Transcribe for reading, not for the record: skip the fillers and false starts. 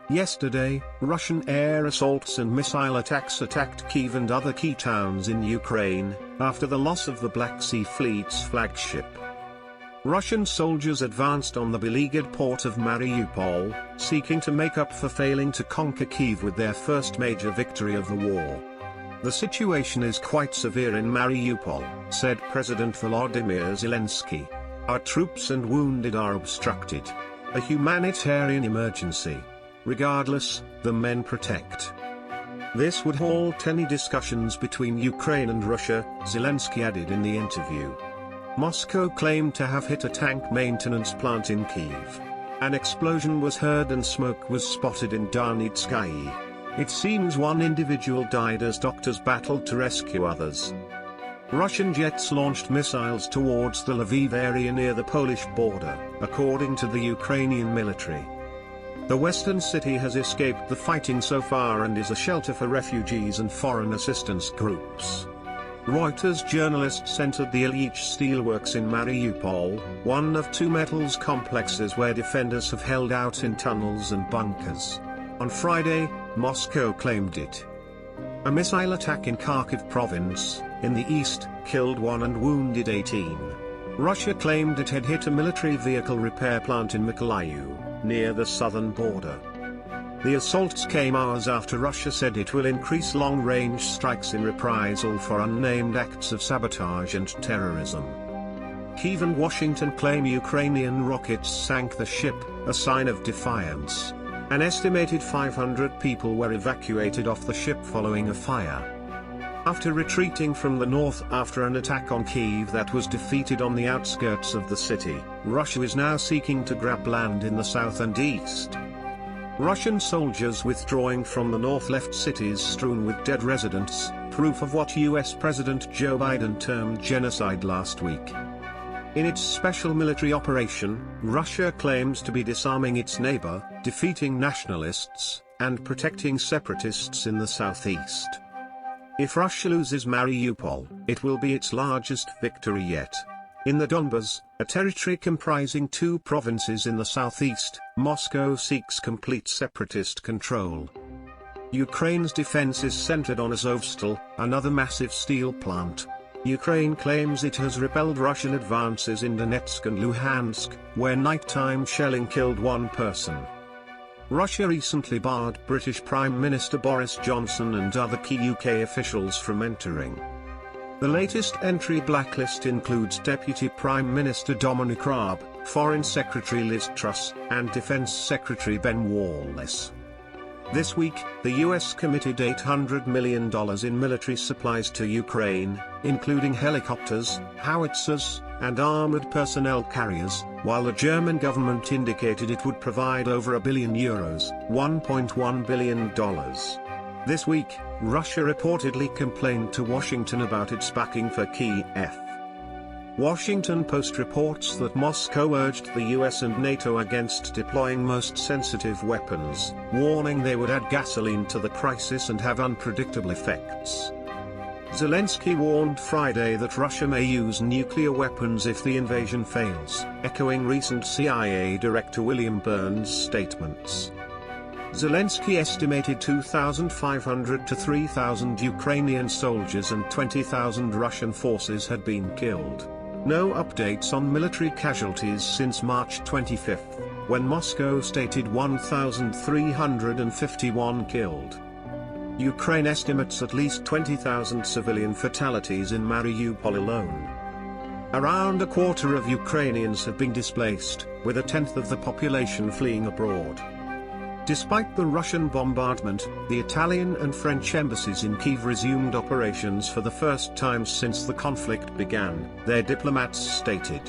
Yesterday, Russian air assaults and missile attacks attacked Kyiv and other key towns in Ukraine, after the loss of the Black Sea Fleet's flagship. Russian soldiers advanced on the beleaguered port of Mariupol, seeking to make up for failing to conquer Kyiv with their first major victory of the war. "The situation is quite severe in Mariupol," said President Volodymyr Zelenskiy. "Our troops and wounded are obstructed. A humanitarian emergency. Regardless, the men protect." This would halt any discussions between Ukraine and Russia, Zelensky added in the interview. Moscow claimed to have hit a tank maintenance plant in Kyiv. An explosion was heard and smoke was spotted in Darnytskyi. It seems one individual died as doctors battled to rescue others. Russian jets launched missiles towards the Lviv area near the Polish border, according to the Ukrainian military. The western city has escaped the fighting so far and is a shelter for refugees and foreign assistance groups. Reuters journalists entered the Ilyich steelworks in Mariupol, one of two metals complexes where defenders have held out in tunnels and bunkers. On Friday, Moscow claimed it. A missile attack in Kharkiv province, in the east, killed 1 and wounded 18. Russia claimed it had hit a military vehicle repair plant in Mykolaiv, near the southern border. The assaults came hours after Russia said it will increase long-range strikes in reprisal for unnamed acts of sabotage and terrorism. Kyiv and Washington claim Ukrainian rockets sank the ship, a sign of defiance. An estimated 500 people were evacuated off the ship following a fire. After retreating from the north after an attack on Kyiv that was defeated on the outskirts of the city, Russia is now seeking to grab land in the south and east. Russian soldiers withdrawing from the north left cities strewn with dead residents, proof of what US President Joe Biden termed genocide last week. In its special military operation, Russia claims to be disarming its neighbor, defeating nationalists, and protecting separatists in the southeast. If Russia loses Mariupol, it will be its largest victory yet. In the Donbas, a territory comprising 2 provinces in the southeast, Moscow seeks complete separatist control. Ukraine's defense is centered on Azovstal, another massive steel plant. Ukraine claims it has repelled Russian advances in Donetsk and Luhansk, where nighttime shelling killed 1 person. Russia recently barred British Prime Minister Boris Johnson and other key UK officials from entering. The latest entry blacklist includes Deputy Prime Minister Dominic Raab, Foreign Secretary Liz Truss, and Defense Secretary Ben Wallace. This week, the US committed $800 million in military supplies to Ukraine, including helicopters, howitzers, and armored personnel carriers, while the German government indicated it would provide over €1 billion, $1.1 billion. This week, Russia reportedly complained to Washington about its backing for Kyiv. Washington Post reports that Moscow urged the US and NATO against deploying most sensitive weapons, warning they would add gasoline to the crisis and have unpredictable effects. Zelensky warned Friday that Russia may use nuclear weapons if the invasion fails, echoing recent CIA Director William Burns' statements. Zelensky estimated 2,500 to 3,000 Ukrainian soldiers and 20,000 Russian forces had been killed. No updates on military casualties since March 25, when Moscow stated 1,351 killed. Ukraine estimates at least 20,000 civilian fatalities in Mariupol alone. Around a quarter of Ukrainians have been displaced, with 1/10 of the population fleeing abroad. Despite the Russian bombardment, the Italian and French embassies in Kyiv resumed operations for the first time since the conflict began, their diplomats stated.